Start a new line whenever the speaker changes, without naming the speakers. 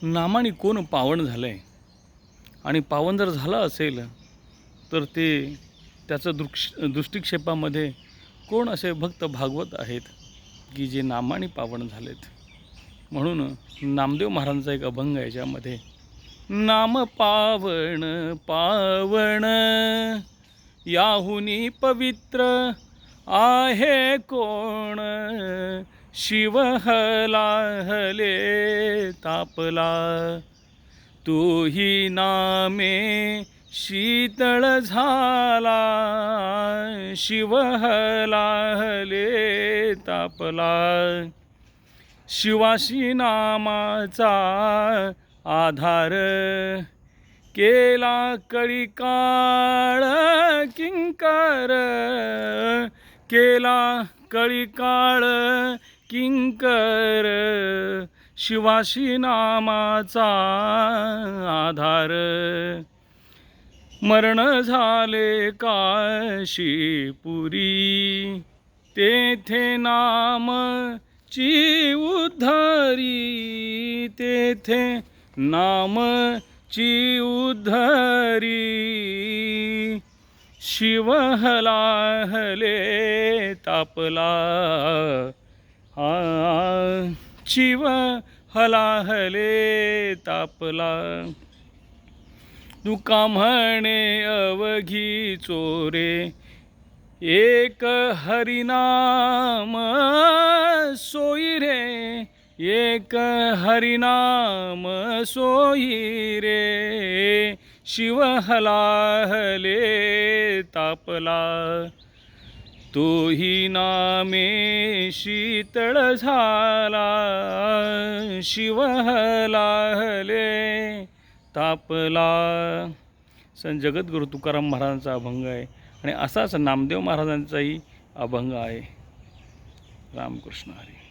नामाने कोण पावन झालं आहे आणि पावन जर झालं असेल तर ते त्याचं दृष्टिक्षेपामध्ये कोण असे भक्त भागवत आहेत की जे नामाने पावन झालेत. म्हणून नामदेव महाराजांचा एक अभंग आहे ज्यामध्ये नाम पावन पावन याहुनी पवित्र आहे कोण शिव हलाहले तापला तूही नामे शीतळ झाला शिव हलाहले तापला शिवाशी नामाचा आधार केला कळिकाळ किंकर केला कळिकाळ किंकर शिवाशी नामाचा आधार मरण झाले काशीपुरी तेथे नामची उद्धरी तेथे नामची उद्धरी शिव हलाहले तापला शिव हलाहले तापला तुका म्हणे अवघी चोरे एक हरिनाम सोयी रे एक हरिनाम सोयी रे शिव हलाहले तापला तोही नामे शीतळ झाला शिव हलाहले तापला. संत जगद्गुरु तुकाराम महाराजांचा अभंग आहे आणि असाच नामदेव महाराजांचाही अभंग आहे. रामकृष्ण हरी.